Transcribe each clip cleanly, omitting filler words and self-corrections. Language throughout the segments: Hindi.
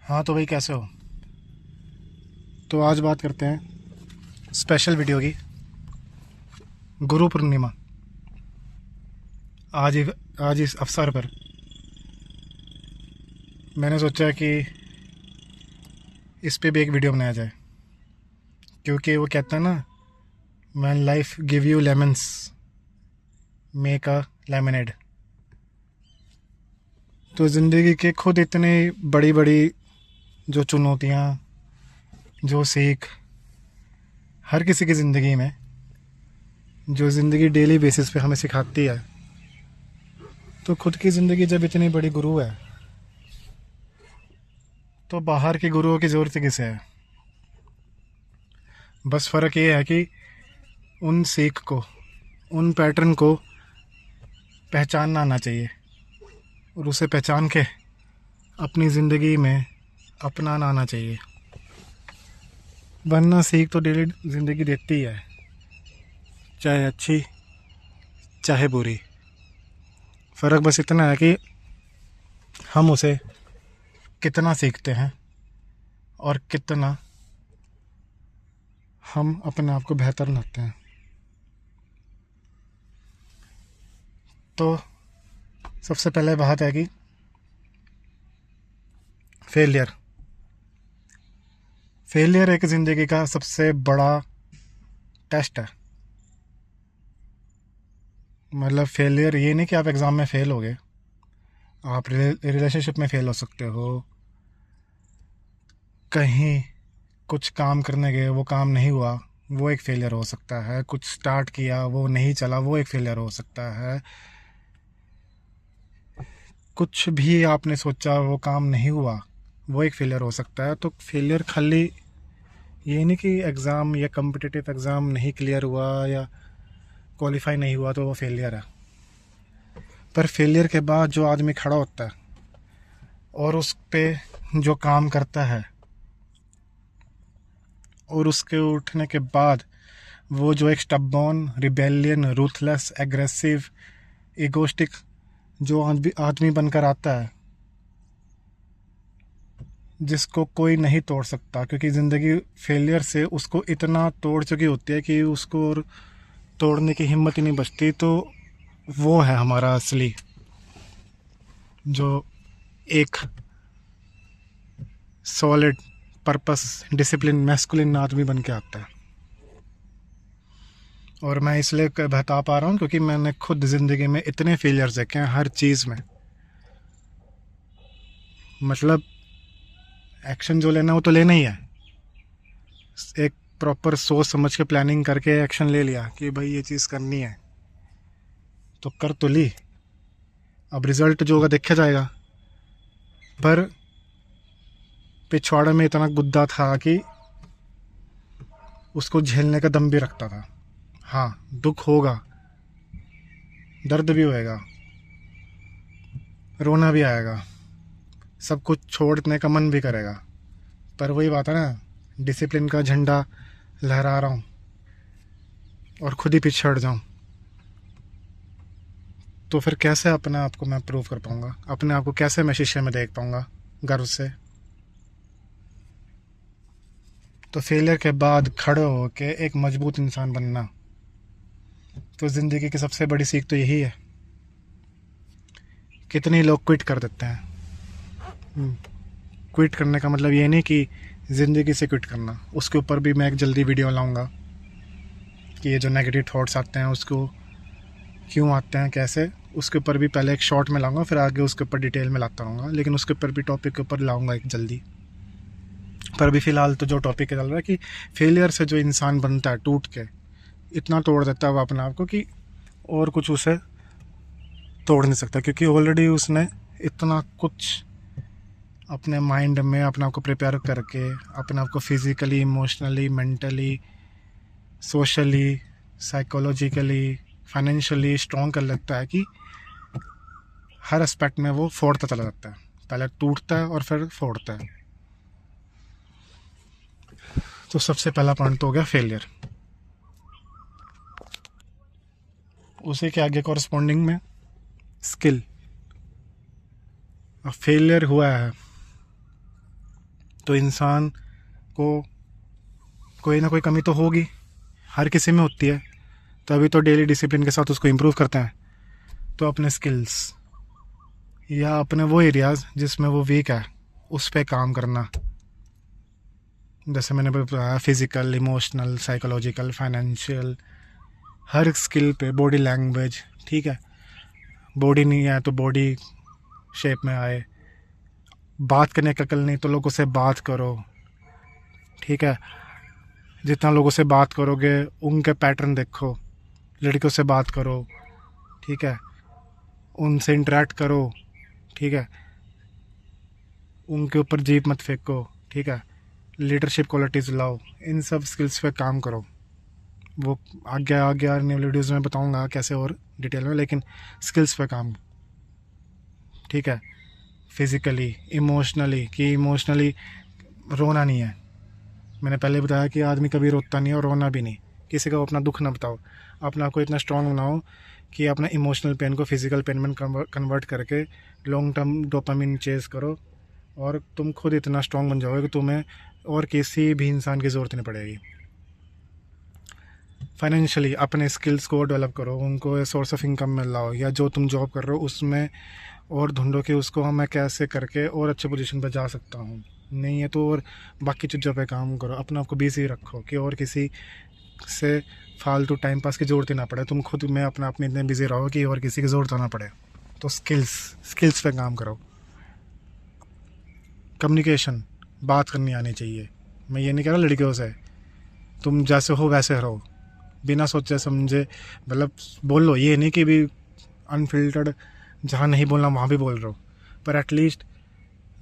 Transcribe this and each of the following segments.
हाँ तो भाई कैसे हो। तो आज बात करते हैं स्पेशल वीडियो की। गुरु पूर्णिमा। आज ही आज इस अवसर पर मैंने सोचा कि इस पे भी एक वीडियो बनाया जाए, क्योंकि वो कहता है ना, when life give you lemons make a lemonade. तो ज़िंदगी के खुद इतने बड़ी बड़ी जो चुनौतियाँ, जो सीख हर किसी की ज़िंदगी में, जो ज़िंदगी डेली बेसिस पे हमें सिखाती है, तो खुद की ज़िंदगी जब इतनी बड़ी गुरु है तो बाहर के गुरुओं की ज़रूरत किसे है। बस फ़र्क ये है कि उन सीख को, उन पैटर्न को पहचानना आना चाहिए और उसे पहचान के अपनी ज़िंदगी में अपनाना आना चाहिए। वरना सीख तो डेली ज़िंदगी देती है, चाहे अच्छी चाहे बुरी। फ़र्क बस इतना है कि हम उसे कितना सीखते हैं और कितना हम अपने आप को बेहतर बनाते हैं। तो सबसे पहले बात है कि फेलियर फेलियर एक ज़िंदगी का सबसे बड़ा टेस्ट है। मतलब फेलियर ये नहीं कि आप एग्ज़ाम में फ़ेल हो गए, आप रिलेशनशिप में फ़ेल हो सकते हो, कहीं कुछ काम करने गए वो काम नहीं हुआ, वो एक फेलियर हो सकता है। कुछ स्टार्ट किया वो नहीं चला, वो एक फेलियर हो सकता है। कुछ भी आपने सोचा वो काम नहीं हुआ, वो एक फेलियर हो सकता है। तो फेलियर खाली ये नहीं कि एग्ज़ाम या कम्पिटिटिव एग्ज़ाम नहीं क्लियर हुआ या क्वालिफाई नहीं हुआ तो वो फेलियर है। पर फेलियर के बाद जो आदमी खड़ा होता है और उस पे जो काम करता है, और उसके उठने के बाद वो जो एक stubborn, rebellion, ruthless, aggressive, egoistic जो आदमी बनकर आता है, जिसको कोई नहीं तोड़ सकता, क्योंकि ज़िंदगी फेलियर से उसको इतना तोड़ चुकी होती है कि उसको और तोड़ने की हिम्मत ही नहीं बचती। तो वो है हमारा असली जो एक सॉलिड पर्पस डिसिप्लिन मैस्कुलिन आदमी बन के आता है। और मैं इसलिए बता पा रहा हूँ क्योंकि मैंने खुद ज़िंदगी में इतने फेलियर्स देखे हैं हर चीज़ में। मतलब एक्शन जो लेना वो तो लेना ही है। एक प्रॉपर सोच समझ के प्लानिंग करके एक्शन ले लिया कि भाई ये चीज़ करनी है, तो कर तो ली। अब रिज़ल्ट जो होगा देखा जाएगा। पर पिछवाड़े में इतना गुद्दा था कि उसको झेलने का दम भी रखता था। हाँ, दुख होगा, दर्द भी होएगा, रोना भी आएगा, सब कुछ छोड़ने का मन भी करेगा। पर वही बात है ना, डिसिप्लिन का झंडा लहरा रहा हूँ और खुद ही पीछे हट जाऊँ, तो फिर कैसे अपने आप को मैं प्रूव कर पाऊँगा? अपने आप को कैसे मैं शीशे में देख पाऊँगा गर्व से? तो फेलियर के बाद खड़े हो के एक मजबूत इंसान बनना, तो ज़िंदगी की सबसे बड़ी सीख तो यही है। कितने लोग क्विट कर देते हैं। क्विट करने का मतलब ये नहीं कि ज़िंदगी से क्विट करना, उसके ऊपर भी मैं एक जल्दी वीडियो लाऊंगा कि ये जो नेगेटिव थॉट्स आते हैं उसको क्यों आते हैं, कैसे, उसके ऊपर भी पहले एक शॉर्ट में लाऊंगा, फिर आगे उसके ऊपर डिटेल में लाता रहूँगा। लेकिन उसके ऊपर भी टॉपिक के ऊपर लाऊंगा एक जल्दी। पर अभी फ़िलहाल तो जो टॉपिक चल रहा है कि फेलियर से जो इंसान बनता है टूट के, इतना तोड़ देता है वो अपने आप को कि और कुछ उसे तोड़ नहीं सकता, क्योंकि ऑलरेडी उसने इतना कुछ अपने माइंड में अपने आप को प्रिपेयर करके, अपने आप को physically, emotionally, mentally, socially, psychologically, financially strong कर लेता है कि हर एस्पेक्ट में वो फोड़ता चला जाता है। पहले टूटता है और फिर फोड़ता है। तो सबसे पहला पॉइंट तो हो गया फेलियर। उसी के आगे कॉरस्पॉन्डिंग में स्किल। अब फेलियर हुआ है तो इंसान को कोई ना कोई कमी तो होगी, हर किसी में होती है, तभी तो डेली डिसिप्लिन के साथ उसको इम्प्रूव करते हैं। तो अपने स्किल्स या अपने वो एरियाज़ जिसमें वो वीक है उस पर काम करना, जैसे मैंने बताया फिज़िकल, इमोशनल, साइकोलॉजिकल, फाइनेंशियल, हर स्किल पे, बॉडी लैंग्वेज, ठीक है, बॉडी नहीं है तो बॉडी शेप में आए, बात करने का अकल नहीं तो लोगों से बात करो, ठीक है, जितना लोगों से बात करोगे उनके पैटर्न देखो, लड़कियों से बात करो, ठीक है, उनसे इंटरेक्ट करो, ठीक है, उनके ऊपर जीप मत फेंको, ठीक है, लीडरशिप क्वालिटीज़ लाओ, इन सब स्किल्स पे काम करो। वो आगे आगे आने वाली वीडियोज़ में बताऊंगा कैसे और डिटेल में, लेकिन स्किल्स पे काम, ठीक है, फिज़िकली, इमोशनली, कि इमोशनली रोना नहीं है, मैंने पहले बताया कि आदमी कभी रोता नहीं और रोना भी नहीं, किसी को अपना दुख ना बताओ, अपना को इतना स्ट्रांग बनाओ कि अपना इमोशनल पेन को फिज़िकल पेन में कन्वर्ट करके लॉन्ग टर्म डोपामिन चेज़ करो, और तुम खुद इतना स्ट्रांग बन जाओगे कि तुम्हें और किसी भी इंसान की ज़रूरत नहीं पड़ेगी। फाइनेंशियली अपने स्किल्स को डेवलप करो, उनको सोर्स ऑफ इनकम में लाओ, या जो तुम जॉब कर रहे हो उसमें और ढूंढो कि उसको मैं कैसे करके और अच्छे पोजीशन पर जा सकता हूँ, नहीं है तो और बाकी चीज़ों पे काम करो, अपने आप को बिजी रखो कि और किसी से फालतू टाइम पास की ज़रूरत ही ना पड़े, तुम खुद में अपने आप में इतने बिजी रहो कि और किसी की ज़रूरत ना पड़े। तो स्किल्स पे काम करो। कम्युनिकेशन, बात करनी आनी चाहिए, मैं ये नहीं कह रहा लड़कियों से, तुम जैसे हो वैसे रहो, बिना सोचे समझे, मतलब बोल लो, ये नहीं कि भी अनफिल्टर्ड जहाँ नहीं बोलना वहाँ भी बोल रहे हो, पर एटलीस्ट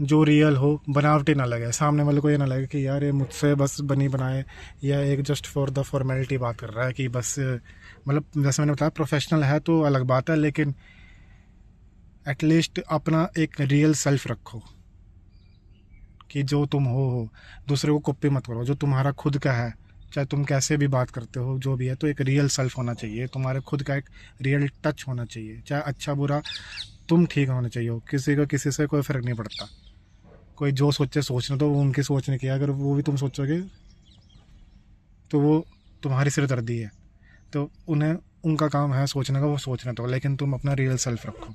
जो रियल हो, बनावटी ना लगे, सामने वाले को ये ना लगे कि यार ये मुझसे बस बनी बनाए या एक जस्ट फॉर द फॉर्मेलिटी बात कर रहा है, कि बस मतलब जैसे मैंने बताया प्रोफेशनल है तो अलग बात है, लेकिन एटलीस्ट अपना एक रियल सेल्फ रखो कि जो तुम हो, दूसरे को कॉपी मत करो, जो तुम्हारा खुद का है, चाहे तुम कैसे भी बात करते हो जो भी है, तो एक रियल सेल्फ होना चाहिए, तुम्हारे खुद का एक रियल टच होना चाहिए, चाहे अच्छा बुरा तुम ठीक होना चाहिए, किसी को किसी से कोई फ़र्क नहीं पड़ता, कोई जो सोचे सोचना, तो वो उनकी सोचने की, अगर वो भी तुम सोचोगे तो वो तुम्हारी सिरदर्दी है, तो उन्हें उनका काम है सोचने का, वो सोचने दो, लेकिन तुम अपना रियल सेल्फ रखो।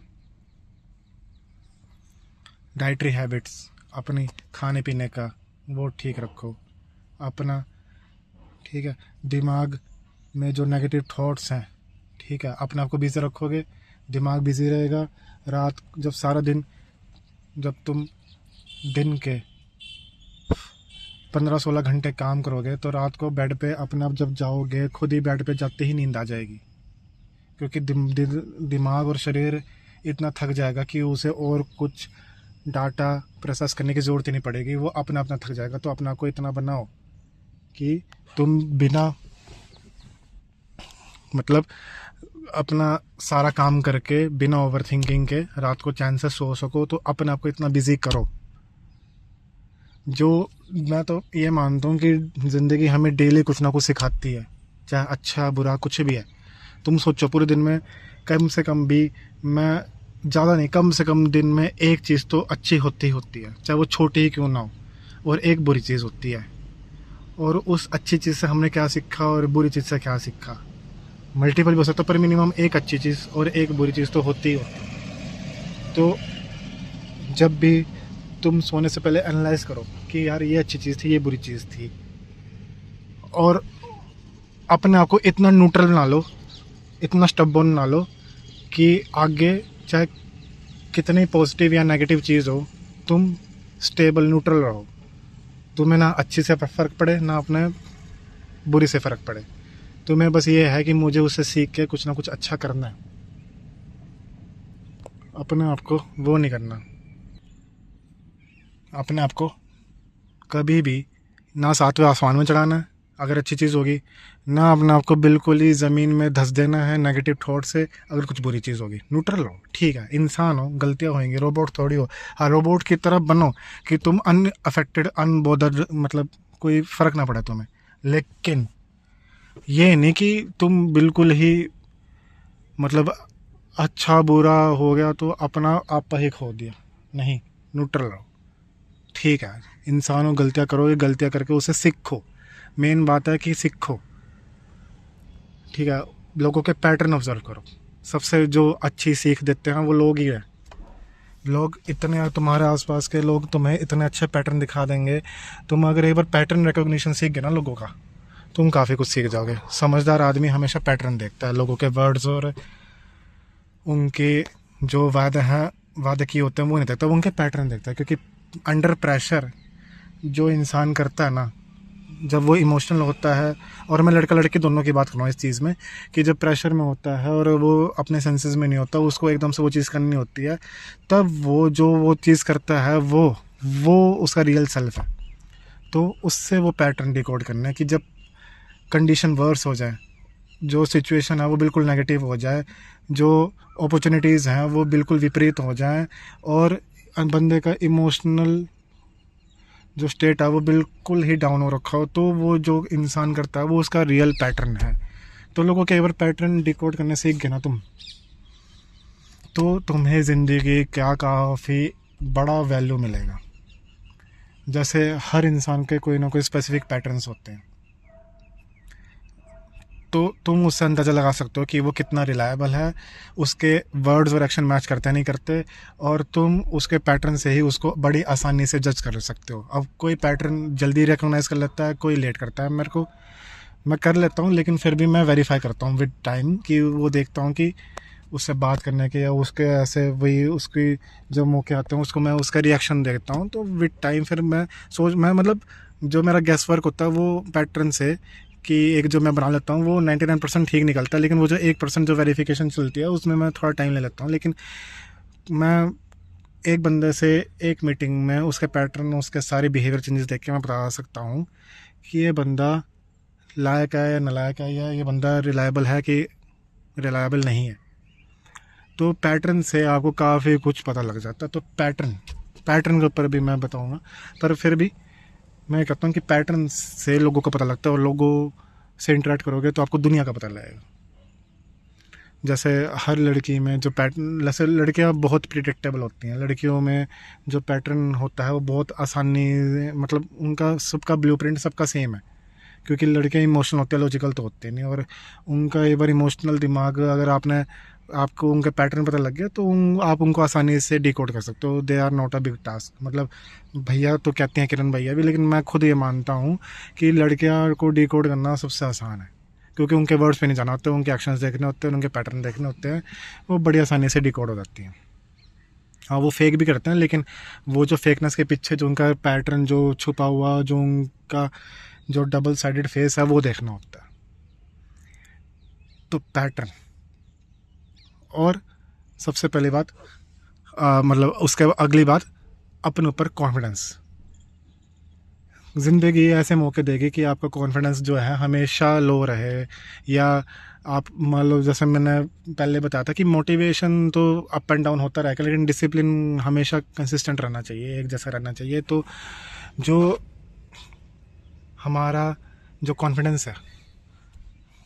डाइटरी हैबिट्स, अपनी खाने पीने का वो ठीक रखो, अपना, ठीक है, दिमाग में जो नेगेटिव थॉट्स हैं, ठीक है, अपने आप को बिजी रखोगे, दिमाग बिजी रहेगा, रात जब सारा दिन, जब तुम दिन के 15-16 घंटे काम करोगे तो रात को बेड पे अपने आप जब जाओगे, खुद ही बेड पे जाते ही नींद आ जाएगी, क्योंकि दिमाग और शरीर इतना थक जाएगा कि उसे और कुछ डाटा प्रोसेस करने की ज़रूरत ही नहीं पड़ेगी, वो अपना अपना थक जाएगा। तो अपना को इतना बनाओ कि तुम बिना मतलब अपना सारा काम करके बिना ओवर थिंकिंग के रात को चैन से सो सको, तो अपने आप को इतना बिजी करो। जो मैं तो ये मानता हूँ कि ज़िंदगी हमें डेली कुछ ना कुछ सिखाती है, चाहे अच्छा बुरा कुछ भी है। तुम सोचो पूरे दिन में कम से कम भी, मैं ज़्यादा नहीं, कम से कम दिन में एक चीज़ तो अच्छी होती है, चाहे वो छोटी ही क्यों ना हो, और एक बुरी चीज़ होती है, और उस अच्छी चीज़ से हमने क्या सीखा और बुरी चीज़ से क्या सीखा, मल्टीपल भी हो सकता, पर मिनिमम एक अच्छी चीज़ और एक बुरी चीज़ तो होती ही होती। तो जब भी तुम सोने से पहले एनालाइज करो कि यार ये अच्छी चीज़ थी, ये बुरी चीज़ थी, और अपने आप को इतना न्यूट्रल बना लो, इतना स्टबर्न बना लो कि आगे चाहे कितनी पॉजिटिव या नेगेटिव चीज़ हो, तुम स्टेबल न्यूट्रल रहो, तुम्हें ना अच्छी से फ़र्क पड़े ना अपने बुरी से फ़र्क पड़े, तुम्हें बस ये है कि मुझे उससे सीख के कुछ ना कुछ अच्छा करना है, अपने आप को वो नहीं करना, अपने आप को कभी भी ना सातवें आसमान में चढ़ाना है अगर अच्छी चीज़ होगी, ना अपने आप को बिल्कुल ही ज़मीन में धंस देना है नेगेटिव थॉट से अगर कुछ बुरी चीज़ होगी। न्यूट्रल रहो, ठीक है, इंसान हो, गलतियाँ होंगी, रोबोट थोड़ी हो। हाँ, रोबोट की तरह बनो कि तुम अनअफेक्टेड, अनबोदर्ड, मतलब कोई फ़र्क ना पड़े तुम्हें, लेकिन ये नहीं कि तुम बिल्कुल ही मतलब अच्छा बुरा हो गया तो अपना आप ही खो दिया, नहीं, न्यूट्रल रहो, ठीक है, इंसान हो, गलतियाँ करोगे, गलतियाँ करके उसे सीखो। मेन बात है कि सीखो, ठीक है। लोगों के पैटर्न ऑब्जर्व करो। सबसे जो अच्छी सीख देते हैं वो लोग ही हैं। लोग इतने, तुम्हारे आसपास के लोग तुम्हें इतने अच्छे पैटर्न दिखा देंगे। तुम अगर एक बार पैटर्न रिकॉग्निशन सीख गए ना लोगों का, तुम काफ़ी कुछ सीख जाओगे। समझदार आदमी हमेशा पैटर्न देखता है, लोगों के वर्ड्स और उनके जो वादे किए होते हैं वो नहीं देखता, वो उनके पैटर्न देखता है। क्योंकि अंडर प्रेशर जो इंसान करता है ना, जब वो इमोशनल होता है, और मैं लड़का लड़की दोनों की बात कर रहा हूँ इस चीज़ में, कि जब प्रेशर में होता है और वो अपने सेंसेस में नहीं होता, उसको एकदम से वो चीज़ करनी होती है, तब वो चीज़ करता है, वो उसका रियल सेल्फ है। तो उससे वो पैटर्न डिकोड करना है कि जब कंडीशन वर्स हो जाए, जो सिचुएशन है वो बिल्कुल नेगेटिव हो जाए, जो अपॉर्चुनिटीज़ हैं वो बिल्कुल विपरीत हो जाएं, और बंदे का इमोशनल जो स्टेट है वो बिल्कुल ही डाउन हो रखा हो, तो वो जो इंसान करता है वो उसका रियल पैटर्न है। तो लोगों के एक बार पैटर्न डिकोड करने सीख गए ना तुम, तो तुम्हें ज़िंदगी क्या काफ़ी बड़ा वैल्यू मिलेगा। जैसे हर इंसान के कोई ना कोई स्पेसिफिक पैटर्न्स होते हैं, तो तुम उससे अंदाज़ा लगा सकते हो कि वो कितना रिलायबल है, उसके वर्ड्स और एक्शन मैच करते नहीं करते, और तुम उसके पैटर्न से ही उसको बड़ी आसानी से जज कर सकते हो। अब कोई पैटर्न जल्दी रिकॉग्नाइज़ कर लेता है, कोई लेट करता है। मैं कर लेता हूँ, लेकिन फिर भी मैं वेरीफाई करता हूँ विद टाइम, कि वो देखता हूँ कि उससे बात करने के या उसके ऐसे वही उसकी जो मौके आते हैं उसको मैं उसका रिएक्शन देखता हूँ। तो विद टाइम फिर मैं मतलब जो मेरा गैस वर्क होता है वो पैटर्न से, कि एक जो मैं बना लेता हूँ वो 99% ठीक निकलता है, लेकिन वो जो 1% जो वेरिफिकेशन चलती है उसमें मैं थोड़ा टाइम ले लेता हूँ। लेकिन मैं एक बंदे से एक मीटिंग में उसके पैटर्न, उसके सारे बिहेवियर चेंजेस देख के मैं बता सकता हूँ कि ये बंदा लायक है या नालायक है, या ये बंदा रिलायबल है कि रिलायबल नहीं है। तो पैटर्न से आपको काफ़ी कुछ पता लग जाता है। तो पैटर्न के ऊपर भी मैं बताऊँगा, पर फिर भी मैं कहता हूँ कि पैटर्न से लोगों को पता लगता है, और लोगों से इंटरेक्ट करोगे तो आपको दुनिया का पता लगेगा। जैसे हर लड़की में जो पैटर्न, जैसे लड़कियाँ बहुत प्रिडिक्टेबल होती हैं, लड़कियों में जो पैटर्न होता है वो बहुत आसानी, मतलब उनका सबका ब्लूप्रिंट सबका सेम है। क्योंकि लड़कियाँ इमोशनल होती है, लॉजिकल तो होती नहीं, और उनका एक बार इमोशनल दिमाग अगर आपको उनके पैटर्न पता लग गया, तो आप उनको आसानी से डिकोड कर सकते हो। They are not a big task. मतलब भैया तो कहते हैं किरण भैया भी, लेकिन मैं खुद ये मानता हूँ कि लड़कियाँ को डिकोड करना सबसे आसान है, क्योंकि उनके वर्ड्स पे नहीं जाना होते, उनके एक्शंस देखने होते हैं, उनके पैटर्न देखने होते हैं, वो बड़ी आसानी से डिकोड हो जाती हैं। हाँ, वो फेक भी करते हैं, लेकिन वो जो फेकनेस के पीछे जो उनका पैटर्न जो छुपा हुआ, जो उनका जो डबल साइडेड फेस है वो देखना होता है। तो पैटर्न, और सबसे पहली बात मतलब उसके अगली बात, अपने ऊपर कॉन्फिडेंस। ज़िंदगी ऐसे मौके देगी कि आपका कॉन्फिडेंस जो है हमेशा लो रहे, या आप मान लो, जैसे मैंने पहले बताया था कि मोटिवेशन तो अप एंड डाउन होता रहेगा, लेकिन डिसिप्लिन हमेशा कंसिस्टेंट रहना चाहिए, एक जैसा रहना चाहिए। तो जो हमारा जो कॉन्फिडेंस है,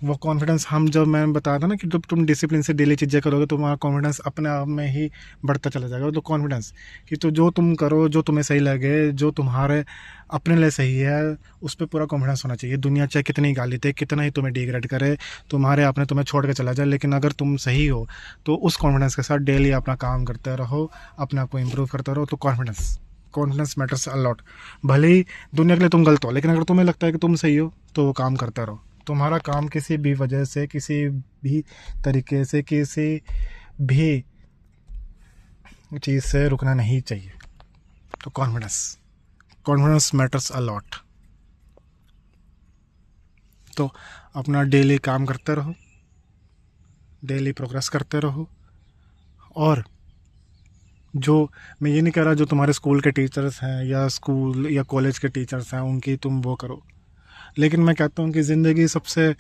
वो कॉन्फिडेंस हम, जब मैं बताया था ना कि जब तुम डिसिप्लिन से डेली चीज़ें करोगे तो तुम्हारा कॉन्फिडेंस अपने आप में ही बढ़ता चला जाएगा। तो कॉन्फिडेंस कि तो जो तुम करो, जो तुम्हें सही लगे, जो तुम्हारे अपने लिए सही है, उस पर पूरा कॉन्फिडेंस होना चाहिए। दुनिया चाहे कितनी गाली दे, कितना ही तुम्हें डिग्रेड करे, तुम्हारे आपने तुम्हें छोड़ के चला जाए, लेकिन अगर तुम सही हो तो उस कॉन्फिडेंस के साथ डेली अपना काम करते रहो, अपने आप को इम्प्रूव करते रहो। तो कॉन्फिडेंस मैटर्स अ लॉट। भले ही दुनिया के लिए तुम गलत हो, लेकिन अगर तुम्हें लगता है कि तुम सही हो तो वो काम करते रहो। तुम्हारा काम किसी भी वजह से, किसी भी तरीके से, किसी भी चीज़ से रुकना नहीं चाहिए। तो कॉन्फिडेंस मैटर्स अ लॉट। तो अपना डेली काम करते रहो, डेली प्रोग्रेस करते रहो। और जो मैं ये नहीं कह रहा जो तुम्हारे स्कूल के टीचर्स हैं या स्कूल या कॉलेज के टीचर्स हैं उनकी तुम वो करो, लेकिन मैं कहता हूँ कि ज़िंदगी सबसे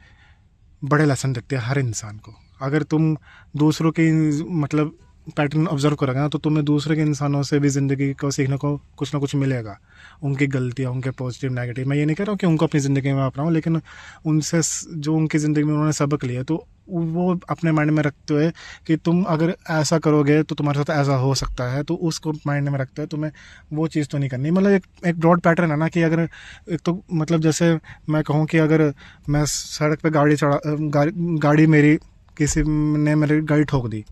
बड़े लेसन देती है हर इंसान को। अगर तुम दूसरों की मतलब पैटर्न ऑब्जर्व करोगे ना, तो तुम्हें दूसरे के इंसानों से भी ज़िंदगी को सीखने को कुछ ना कुछ मिलेगा। उनकी गलतियाँ, उनके पॉजिटिव नेगेटिव, मैं ये नहीं कह रहा हूँ कि उनको अपनी ज़िंदगी में अपनाऊँ, लेकिन उनसे जो उनकी ज़िंदगी में उन्होंने सबक लिया, तो वो अपने माइंड में रखते हुए कि तुम अगर ऐसा करोगे तो तुम्हारे साथ ऐसा हो सकता है, तो उसको माइंड में रखते हुए तुम्हें वो चीज़ तो नहीं करनी। मतलब एक ब्रॉड पैटर्न है ना, कि अगर एक तो मतलब जैसे मैं कहूँ कि अगर मैं सड़क पे गाड़ी मेरी किसी ने मेरी गाड़ी ठोक दी,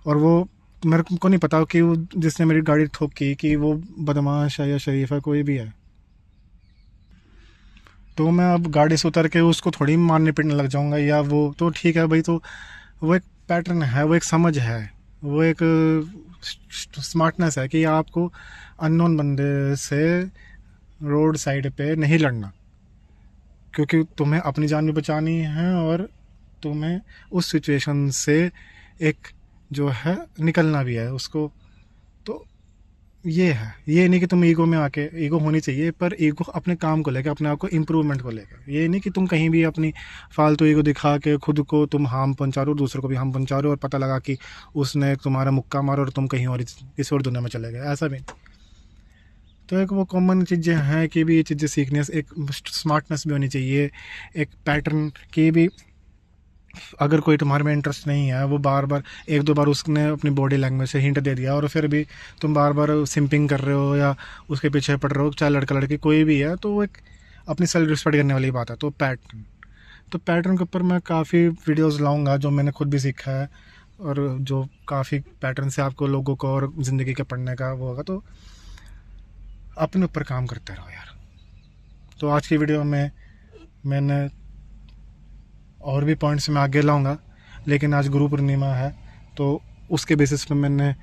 और वो मेरे को नहीं पता कि वो जिसने मेरी गाड़ी ठोकी कि वो बदमाश है या शरीफ है, कोई भी है, तो मैं अब गाड़ी से उतर के उसको थोड़ी मारने पीटने लग जाऊंगा, या वो तो ठीक है भाई, तो वो एक पैटर्न है, वो एक समझ है, वो एक स्मार्टनेस है कि आपको अननोन बंदे से रोड साइड पे नहीं लड़ना, क्योंकि तुम्हें अपनी जान भी बचानी है और तुम्हें उस सिचुएशन से एक जो है निकलना भी है उसको। तो ये है, ये नहीं कि तुम ईगो में आके, ईगो होनी चाहिए पर ईगो अपने काम को लेकर, अपने आप को इम्प्रूवमेंट को लेकर, ये नहीं कि तुम कहीं भी अपनी फालतू ईगो दिखा के खुद को तुम हार्म पहुंचा रहे हो, दूसरों को भी हार्म पहुंचा रहे हो, और पता लगा कि उसने तुम्हारा मुक्का मारा और तुम कहीं और किसी और दुनिया में चले गए, ऐसा भी नहीं। तो एक वो कॉमन चीज़ें हैं कि भी ये चीज़ें सीखने से एक स्मार्टनेस भी होनी चाहिए, एक पैटर्न की भी। अगर कोई तुम्हारे में इंटरेस्ट नहीं है, वो बार बार एक दो बार उसने अपनी बॉडी लैंग्वेज से हिंट दे दिया और फिर भी तुम बार बार सिंपिंग कर रहे हो या उसके पीछे पड़ रहे हो, चाहे लड़का लड़की कोई भी है, तो वो एक अपनी सेल्फ रिस्पेक्ट करने वाली बात है। तो पैटर्न के ऊपर मैं काफ़ी वीडियोस लाऊंगा जो मैंने खुद भी सीखा है, और जो काफ़ी पैटर्न से आपको लोगों को और ज़िंदगी के पढ़ने का वो होगा, तो अपने ऊपर काम करते रहो यार। तो आज की वीडियो में मैंने और भी पॉइंट्स मैं आगे लाऊंगा, लेकिन आज गुरु पूर्णिमा है, तो उसके बेसिस पे मैंने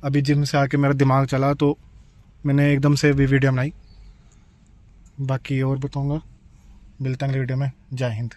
अभी जिम से आके मेरा दिमाग चला, तो मैंने एकदम से भी वीडियो बनाई। बाकी और बताऊंगा, मिलता है अगली वीडियो में। जय हिंद।